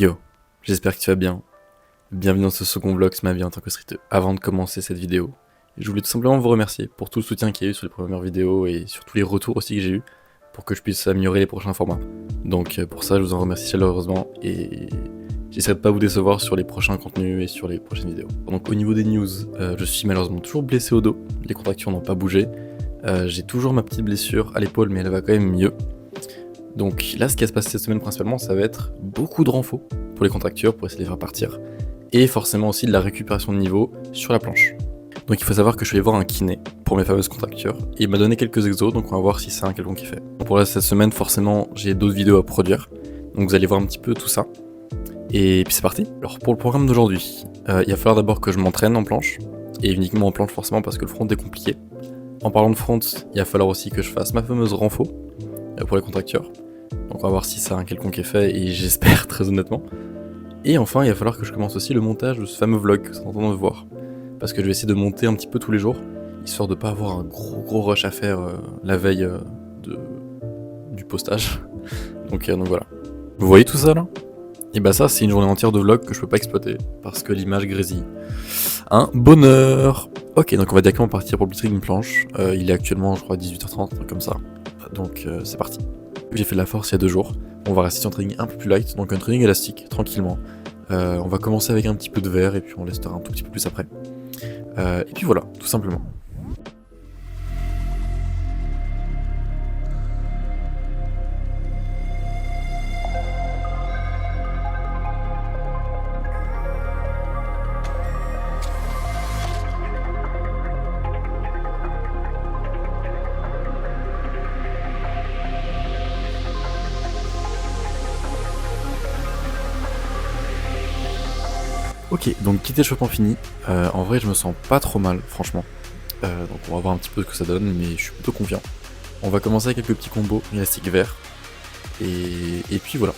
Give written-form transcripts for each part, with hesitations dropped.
Yo, j'espère que tu vas bien. Bienvenue dans ce second vlog ma vie en tant que streamer. Avant de commencer cette vidéo, je voulais tout simplement vous remercier pour tout le soutien qu'il y a eu sur les premières vidéos et sur tous les retours aussi que j'ai eu pour que je puisse améliorer les prochains formats. Donc pour ça, je vous en remercie chaleureusement et j'essaierai de pas vous décevoir sur les prochains contenus et sur les prochaines vidéos. Donc au niveau des news, je suis malheureusement toujours blessé au dos, les contractures n'ont pas bougé. J'ai toujours ma petite blessure à l'épaule mais elle va quand même mieux. Donc là, ce qui va se passer cette semaine principalement, ça va être beaucoup de renfo pour les contractures, pour essayer de les faire partir. Et forcément aussi de la récupération de niveau sur la planche. Donc il faut savoir que je suis allé voir un kiné pour mes fameuses contractures. Et il m'a donné quelques exos, donc on va voir si c'est un quelconque effet. Pour là, cette semaine, forcément, j'ai d'autres vidéos à produire. Donc vous allez voir un petit peu tout ça. Et puis c'est parti. Alors pour le programme d'aujourd'hui, il va falloir d'abord que je m'entraîne en planche. Et uniquement en planche forcément parce que le front est compliqué. En parlant de front, il va falloir aussi que je fasse ma fameuse renfo pour les contractures. Donc on va voir si ça a un quelconque effet et j'espère très honnêtement. Et enfin il va falloir que je commence aussi le montage de ce fameux vlog que vous êtes en train de voir. Parce que je vais essayer de monter un petit peu tous les jours, histoire de pas avoir un gros rush à faire la veille du postage. Donc voilà. Vous voyez tout ça là? Et bah ça c'est une journée entière de vlog que je peux pas exploiter, parce que l'image grésille. Un bonheur! Ok, donc on va directement partir pour le blitzkrieg une planche. Il est actuellement je crois 18h30, un truc comme ça. Donc c'est parti. J'ai fait de la force il y a 2 jours. On va rester sur un training un peu plus light, donc un training élastique, tranquillement. On va commencer avec un petit peu de verre et puis on laissera un tout petit peu plus après. Et puis voilà, tout simplement. Ok, donc kit échauffement fini. En vrai, je me sens pas trop mal, franchement. Donc on va voir un petit peu ce que ça donne, mais je suis plutôt confiant. On va commencer avec quelques petits combos élastiques verts. Et puis voilà.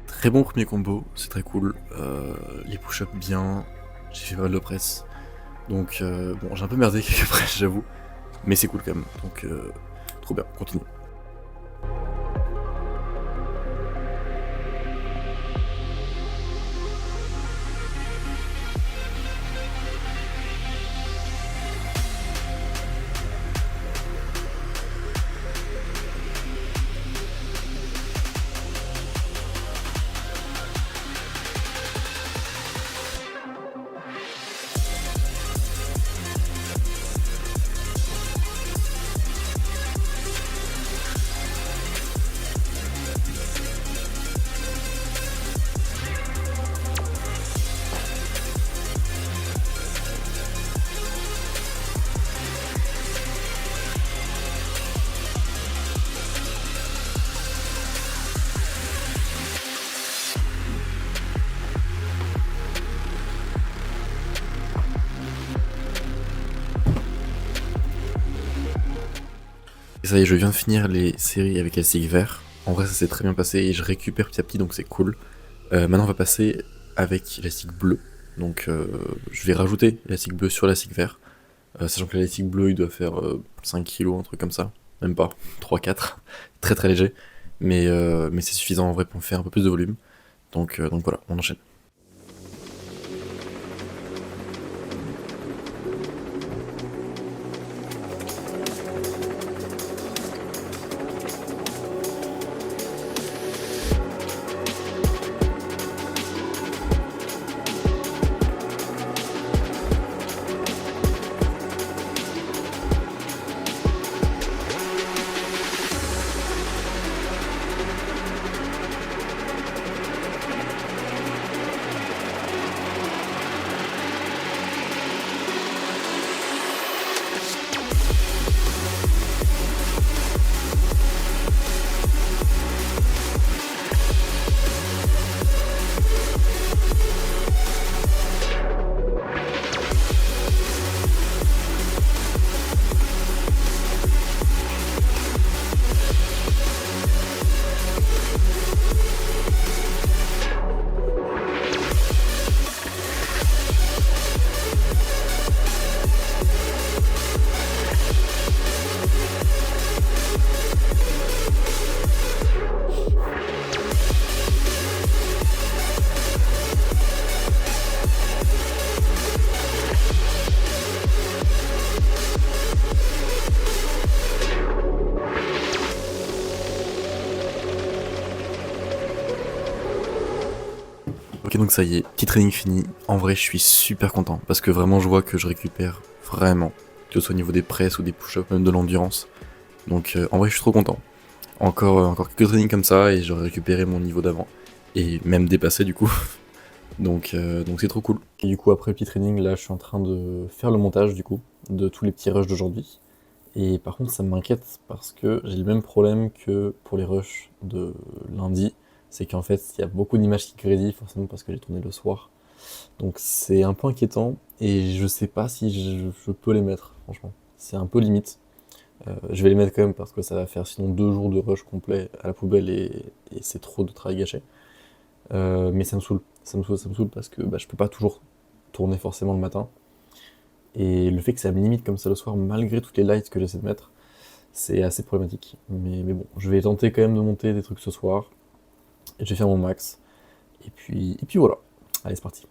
Très bon premier combo, c'est très cool. Les push-ups bien, j'ai fait pas mal de presse. Donc bon, j'ai un peu merdé quelques presses, j'avoue. Mais c'est cool quand même, donc trop bien, continue. Et ça y est, je viens de finir les séries avec élastique vert. En vrai, ça s'est très bien passé et je récupère petit à petit, donc c'est cool. Maintenant, on va passer avec élastique bleu. Donc, je vais rajouter l'élastique bleu sur l'élastique vert. Sachant que l'élastique bleu, il doit faire 5 kg, un truc comme ça. Même pas, 3-4. Très très léger. Mais c'est suffisant en vrai pour me faire un peu plus de volume. Donc voilà, on enchaîne. Ok, donc ça y est, petit training fini. En vrai, je suis super content parce que vraiment, je vois que je récupère vraiment, que ce soit au niveau des presses ou des push-ups, même de l'endurance. Donc en vrai, je suis trop content. Encore quelques trainings comme ça et j'aurai récupéré mon niveau d'avant. Et même dépassé du coup. Donc c'est trop cool. Et du coup, après le petit training, là, je suis en train de faire le montage du coup de tous les petits rushs d'aujourd'hui. Et par contre, ça m'inquiète parce que j'ai le même problème que pour les rushs de lundi. C'est qu'en fait, il y a beaucoup d'images qui grésillent, forcément parce que j'ai tourné le soir. Donc c'est un peu inquiétant et je sais pas si je peux les mettre, franchement. C'est un peu limite. Je vais les mettre quand même parce que ça va faire sinon 2 jours de rush complet à la poubelle et c'est trop de travail gâché. Mais ça me saoule, ça me saoule parce que bah, je peux pas toujours tourner forcément le matin. Et le fait que ça me limite comme ça le soir, malgré toutes les lights que j'essaie de mettre, c'est assez problématique. Mais bon, je vais tenter quand même de monter des trucs ce soir. Et je vais faire mon max. Et puis voilà. Allez, c'est parti.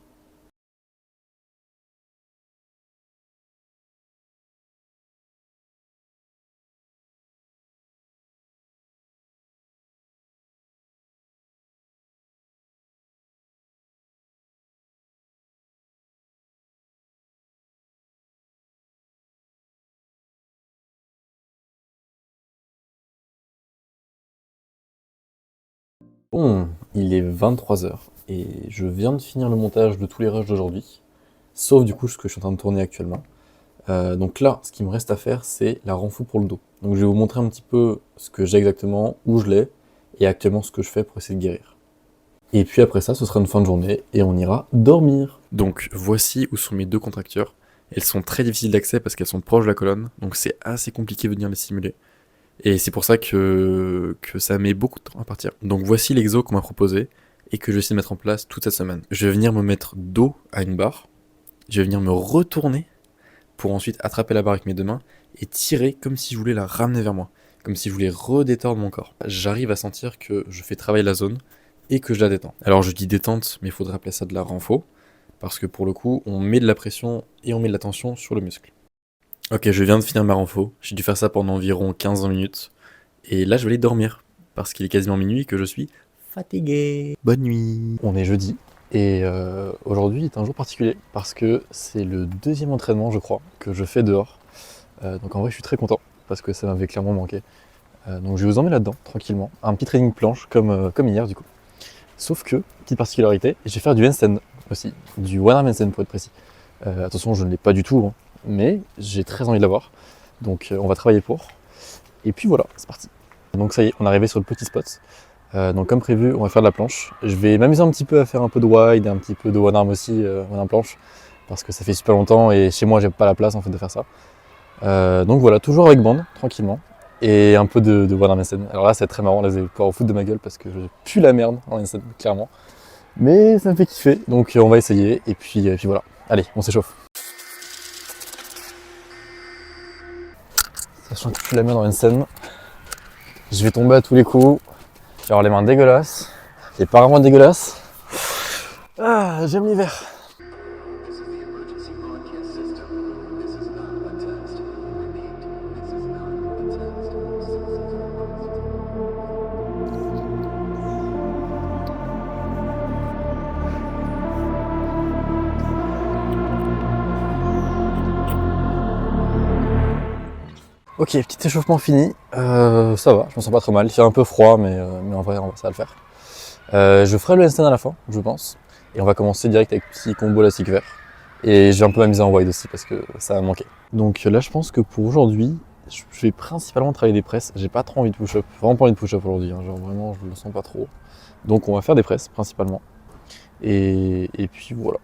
Bon, il est 23 h et je viens de finir le montage de tous les rushs d'aujourd'hui. Sauf du coup ce que je suis en train de tourner actuellement. Donc là, ce qui me reste à faire, c'est la renfou pour le dos. Donc je vais vous montrer un petit peu ce que j'ai exactement, où je l'ai, et actuellement ce que je fais pour essayer de guérir. Et puis après ça, ce sera une fin de journée, et on ira dormir. Donc voici où sont mes 2 contractures. Elles sont très difficiles d'accès parce qu'elles sont proches de la colonne, donc c'est assez compliqué de venir les simuler. Et c'est pour ça que ça met beaucoup de temps à partir. Donc voici l'exo qu'on m'a proposé, et que je vais essayer de mettre en place toute cette semaine. Je vais venir me mettre dos à une barre, je vais venir me retourner, pour ensuite attraper la barre avec mes 2 mains et tirer comme si je voulais la ramener vers moi, comme si je voulais redétendre mon corps. J'arrive à sentir que je fais travailler la zone et que je la détends. Alors je dis détente, mais il faudrait appeler ça de la renfo, parce que pour le coup, on met de la pression et on met de la tension sur le muscle. Ok, je viens de finir ma renfo, j'ai dû faire ça pendant environ 15-20 minutes, et là je vais aller dormir, parce qu'il est quasiment minuit et que je suis fatigué. Bonne nuit. On est jeudi, et aujourd'hui est un jour particulier parce que c'est le 2e entraînement, je crois, que je fais dehors. Donc en vrai, je suis très content parce que ça m'avait clairement manqué. Donc je vais vous emmener là-dedans, tranquillement. Un petit training planche comme hier, du coup. Sauf que, petite particularité, je vais faire du handstand aussi, du one arm handstand pour être précis. Attention, je ne l'ai pas du tout, hein, mais j'ai très envie de l'avoir. Donc on va travailler pour. Et puis voilà, c'est parti. Donc ça y est, on est arrivé sur le petit spot. Donc comme prévu, on va faire de la planche. Je vais m'amuser un petit peu à faire un peu de wide et un petit peu de one arm aussi, one arm planche, parce que ça fait super longtemps et chez moi j'ai pas la place en fait de faire ça. Donc voilà, toujours avec bande, tranquillement, et un peu de one arm handstand. Alors là c'est très marrant, là vous allez pouvoir vous foutre de ma gueule parce que je pue la merde en handstand, clairement. Mais ça me fait kiffer, donc on va essayer, et puis voilà. Allez, on s'échauffe. Sachant que je pue la merde en handstand, je vais tomber à tous les coups. Je vais avoir les mains dégueulasses, les parents dégueulasses. Ah, j'aime l'hiver. Ok, petit échauffement fini. Ça va, je me sens pas trop mal. Il fait un peu froid, mais en vrai, ça va le faire. Je ferai le handstand à la fin, je pense. Et on va commencer direct avec petit combo élastique vert. Et j'ai un peu m'amuser en wide aussi parce que ça m'a manqué. Donc là, je pense que pour aujourd'hui, je vais principalement travailler des presses. J'ai pas trop envie de push-up. Vraiment pas envie de push-up aujourd'hui. Hein. Genre vraiment, je le sens pas trop. Donc on va faire des presses principalement. Et puis voilà.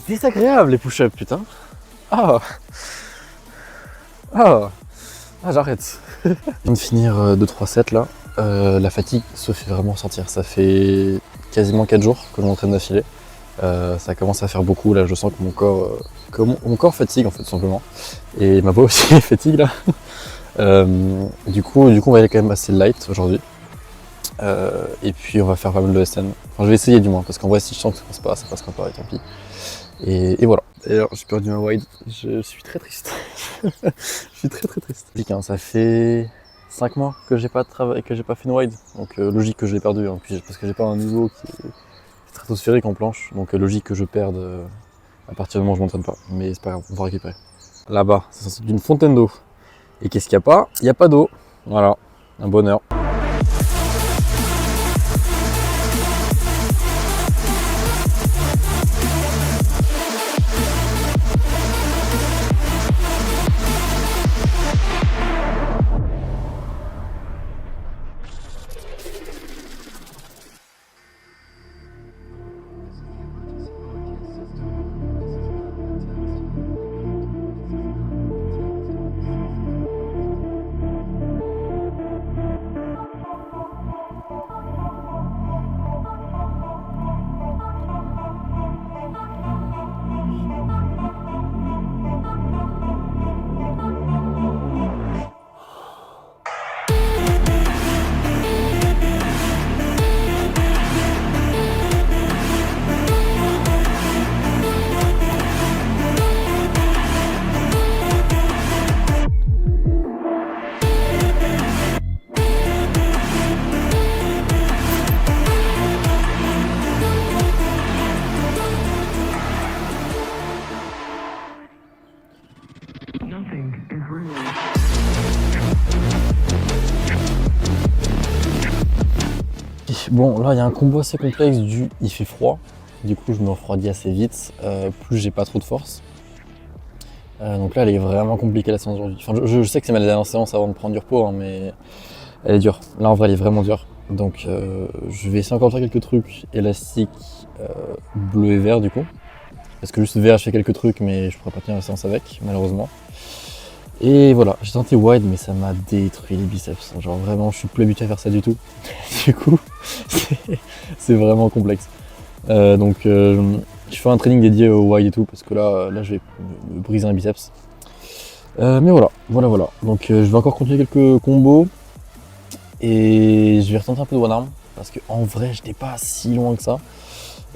désagréable les push-ups, putain. Ah, ah, ah j'arrête. Je viens de finir 2-3 sets là. La fatigue se fait vraiment sentir. Ça fait quasiment 4 jours que je m'entraîne d'affilée. Ça commence à faire beaucoup là, je sens que mon corps fatigue en fait tout simplement. Et ma voix aussi fatigue là. Du coup on va aller quand même assez light aujourd'hui. Et puis on va faire pas mal de SN. Enfin je vais essayer du moins, parce qu'en vrai si je sens que ça passera pas, et tant pis. Et voilà. D'ailleurs j'ai perdu ma wide, je suis très triste. Je suis très triste. Ça fait 5 mois que j'ai pas fait une wide, donc logique que je l'ai perdu, hein. Puis, parce que j'ai pas un niveau qui est stratosphérique en planche, donc logique que je perde à partir du moment où je m'entraîne pas. Mais c'est pas grave, on va récupérer. Là-bas, c'est censé être une fontaine d'eau. Et qu'est-ce qu'il n'y a pas? Il n'y a pas d'eau. Voilà, un bonheur. Bon, là il y a un combo assez complexe il fait froid, du coup je me refroidis assez vite, plus j'ai pas trop de force. Donc là elle est vraiment compliquée la séance aujourd'hui. Enfin, je sais que c'est ma dernière séance avant de prendre du repos, hein, mais elle est dure. Là en vrai elle est vraiment dure. Donc je vais essayer encore de faire quelques trucs élastiques bleu et vert du coup. Parce que juste vert je fais quelques trucs mais je pourrais pas tenir la séance avec malheureusement. Et voilà, j'ai tenté wide mais ça m'a détruit les biceps. Genre vraiment je suis plus habitué à faire ça du tout. Du coup c'est vraiment complexe. Je fais un training dédié au wide et tout parce que là je vais me briser un biceps. Mais voilà. Donc je vais encore continuer quelques combos et je vais retenter un peu de one arm parce qu'en vrai j'étais pas si loin que ça.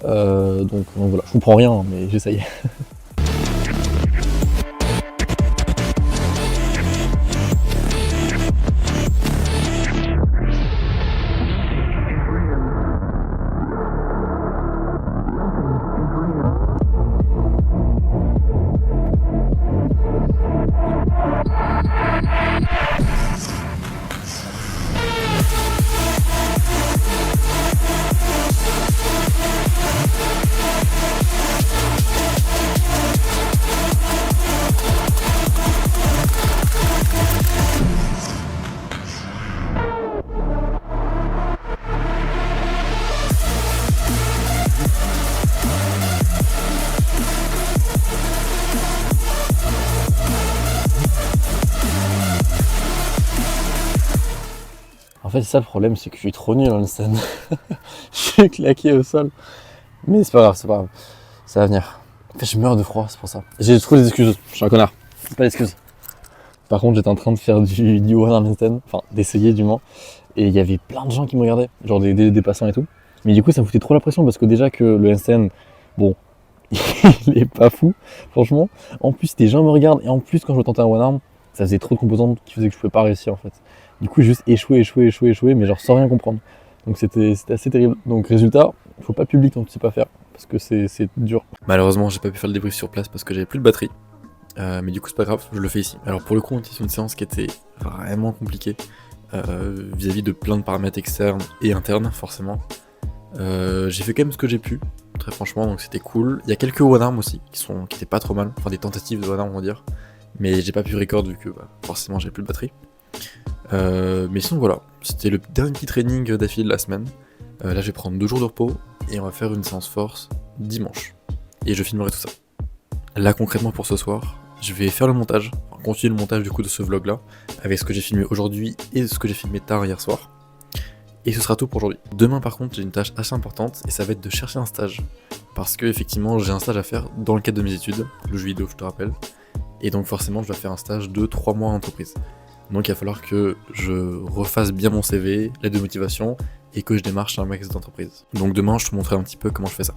Donc voilà, je comprends rien mais j'essaye. En fait, c'est ça le problème, c'est que je suis trop nul en scène. Je suis claqué au sol. Mais c'est pas grave, ça va venir. En fait, je meurs de froid, c'est pour ça. J'ai trouvé des excuses, je suis un connard. Pas d'excuses. Par contre, j'étais en train de faire du one arm handstand, enfin d'essayer du moins. Et il y avait plein de gens qui me regardaient, genre des passants et tout. Mais du coup, ça me foutait trop la pression parce que déjà que le handstand, bon, il est pas fou, franchement. En plus, les gens me regardent et en plus, quand je tentais un one arm, ça faisait trop de composantes qui faisaient que je pouvais pas réussir en fait. Du coup, j'ai juste échoué, mais genre sans rien comprendre. Donc c'était assez terrible. Donc résultat, faut pas publier quand tu sais pas faire, parce que c'est dur. Malheureusement, j'ai pas pu faire le débrief sur place parce que j'avais plus de batterie. Mais du coup, c'est pas grave, je le fais ici. Alors pour le coup, on était sur une séance qui était vraiment compliquée vis-à-vis de plein de paramètres externes et internes, forcément. J'ai fait quand même ce que j'ai pu, très franchement, donc c'était cool. Il y a quelques one arm aussi qui étaient pas trop mal, enfin des tentatives de one arm, on va dire. Mais j'ai pas pu record vu que forcément j'avais plus de batterie. Mais sinon voilà, c'était le dernier petit training d'affilée de la semaine. Là je vais prendre 2 jours de repos et on va faire une séance force dimanche. et je filmerai tout ça. Là concrètement pour ce soir, je vais faire le montage, enfin, continuer le montage du coup de ce vlog là, avec ce que j'ai filmé aujourd'hui et ce que j'ai filmé tard hier soir. Et ce sera tout pour aujourd'hui. Demain par contre j'ai une tâche assez importante et ça va être de chercher un stage. Parce que effectivement j'ai un stage à faire dans le cadre de mes études, le jeu vidéo je te rappelle. Et donc forcément je dois faire un stage de 3 mois en entreprise. Donc il va falloir que je refasse bien mon CV, l'aide de motivation, et que je démarre chez un max d'entreprise. Donc demain je te montrerai un petit peu comment je fais ça.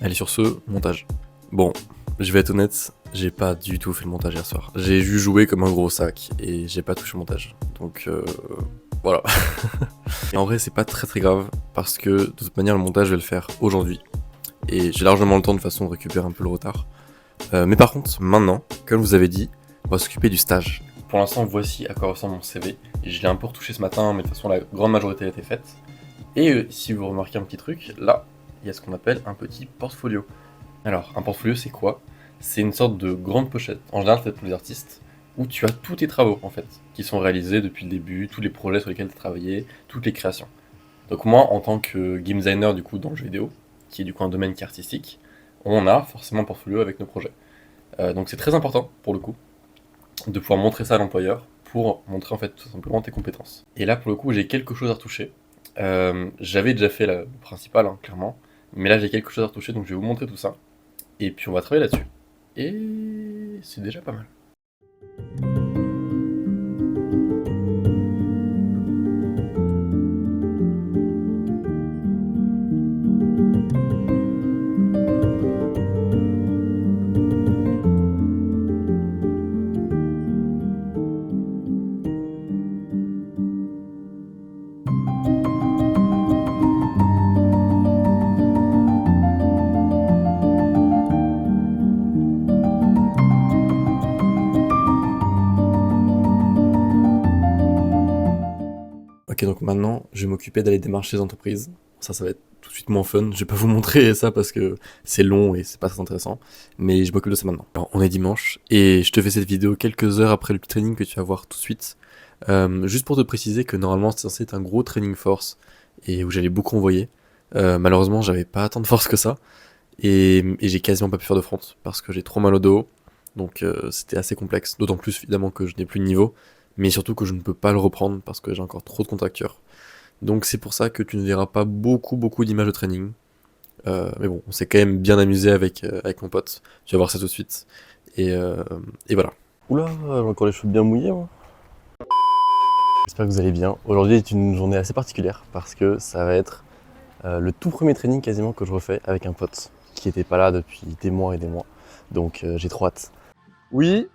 Allez sur ce, montage. Bon, je vais être honnête, j'ai pas du tout fait le montage hier soir. J'ai juste joué comme un gros sac et j'ai pas touché le montage. Donc voilà. Et en vrai c'est pas très grave parce que de toute manière le montage je vais le faire aujourd'hui. Et j'ai largement le temps de façon de récupérer un peu le retard. Mais par contre maintenant, comme vous avez dit, on va s'occuper du stage. Pour l'instant voici à quoi ressemble mon CV. Et je l'ai un peu retouché ce matin mais de toute façon la grande majorité a été faite. Et si vous remarquez un petit truc, là il y a ce qu'on appelle un petit portfolio. Alors un portfolio c'est quoi? C'est une sorte de grande pochette, en général c'est pour les artistes, où tu as tous tes travaux en fait, qui sont réalisés depuis le début, tous les projets sur lesquels tu as travaillé, toutes les créations. Donc moi en tant que game designer du coup dans le jeu vidéo, qui est du coup un domaine qui est artistique, on a forcément un portfolio avec nos projets. Donc c'est très important pour le coup, de pouvoir montrer ça à l'employeur, pour montrer en fait tout simplement tes compétences. Et là pour le coup j'ai quelque chose à retoucher. J'avais déjà fait le principal hein, clairement, mais là j'ai quelque chose à retoucher donc je vais vous montrer tout ça. Et puis on va travailler là-dessus. Et c'est déjà pas mal. Ok, donc maintenant, je vais m'occuper d'aller démarcher les entreprises. Ça va être tout de suite moins fun. Je vais pas vous montrer ça parce que c'est long et c'est pas très intéressant. Mais je m'occupe de ça maintenant. Alors, on est dimanche et je te fais cette vidéo quelques heures après le petit training que tu vas voir tout de suite. Juste pour te préciser que normalement, c'est censé être un gros training force et où j'allais beaucoup envoyer. Malheureusement, j'avais pas tant de force que ça. Et j'ai quasiment pas pu faire de front parce que j'ai trop mal au dos. Donc c'était assez complexe. D'autant plus évidemment que je n'ai plus de niveau. Mais surtout que je ne peux pas le reprendre parce que j'ai encore trop de contractures. Donc c'est pour ça que tu ne verras pas beaucoup d'images de training. Mais bon, on s'est quand même bien amusé avec mon pote. Tu vas voir ça tout de suite. Et voilà. Oula, j'ai encore les cheveux bien mouillés moi. J'espère que vous allez bien. Aujourd'hui est une journée assez particulière parce que ça va être le tout premier training quasiment que je refais avec un pote qui était pas là depuis des mois et des mois. Donc j'ai trop hâte. Oui.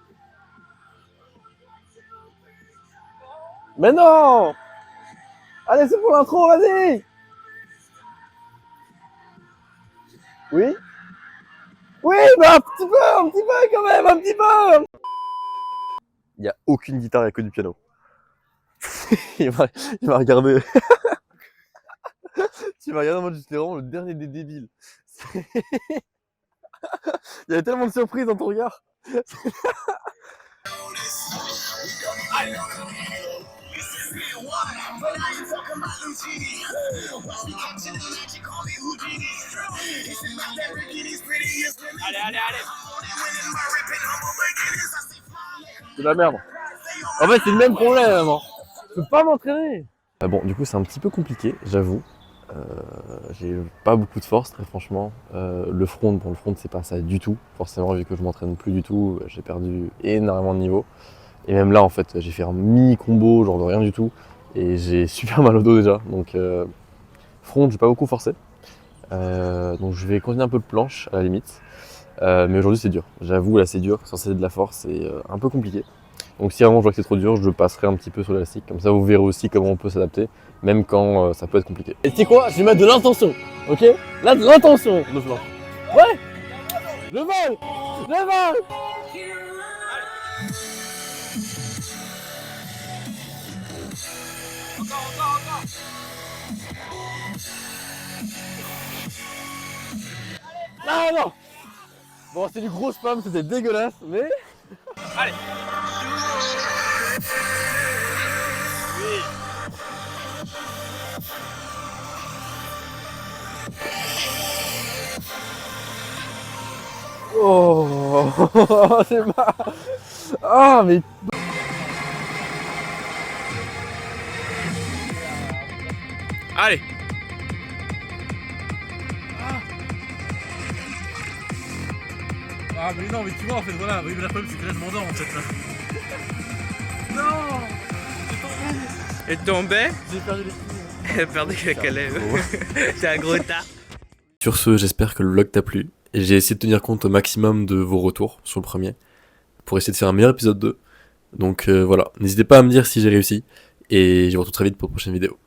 Mais non! Allez, c'est pour l'intro, vas-y! Oui? Oui, bah un petit peu quand même, un petit peu! Il n'y a aucune guitare, il n'y a que du piano. il m'a regardé. Tu m'as regardé en mode j'étais vraiment le dernier des débiles. Il y avait tellement de surprises dans ton regard. Allez. C'est de la merde. En fait, c'est le même problème, maman. Je peux pas m'entraîner. Bon, du coup, c'est un petit peu compliqué, j'avoue. J'ai pas beaucoup de force, très franchement. Le front, c'est pas ça du tout. Forcément, vu que je m'entraîne plus du tout, j'ai perdu énormément de niveau. Et même là, en fait, j'ai fait un mini combo, genre de rien du tout. Et j'ai super mal au dos déjà. Donc, front, j'ai pas beaucoup forcé. Donc, je vais continuer un peu de planche à la limite. Mais aujourd'hui, c'est dur. J'avoue, là, c'est dur. Censé être de la force, c'est un peu compliqué. Donc si vraiment je vois que c'est trop dur, je passerai un petit peu sur l'élastique. Comme ça, vous verrez aussi comment on peut s'adapter, même quand ça peut être compliqué. Et tu sais quoi? Je vais mettre de l'intention, ok? Là, de l'intention, le flanc. Ouais! Je vole! Je vole! Encore. Ah non! Bon, c'est du gros spam, c'était dégueulasse, mais... Allez! Oui. Oh, c'est pas... Ah, mais... Allez. Ah, mais non, mais tu vois, en fait, voilà, oui, mais la problème, c'est que là, je m'endors, en fait, là. Non. Et tombé. J'ai perdu les Elle perdait quelques lèvres. C'est un gros tas. Sur ce, j'espère que le vlog t'a plu, et j'ai essayé de tenir compte au maximum de vos retours sur le premier, pour essayer de faire un meilleur épisode 2. Donc voilà, n'hésitez pas à me dire si j'ai réussi, et je vous retrouve très vite pour la prochaine vidéo.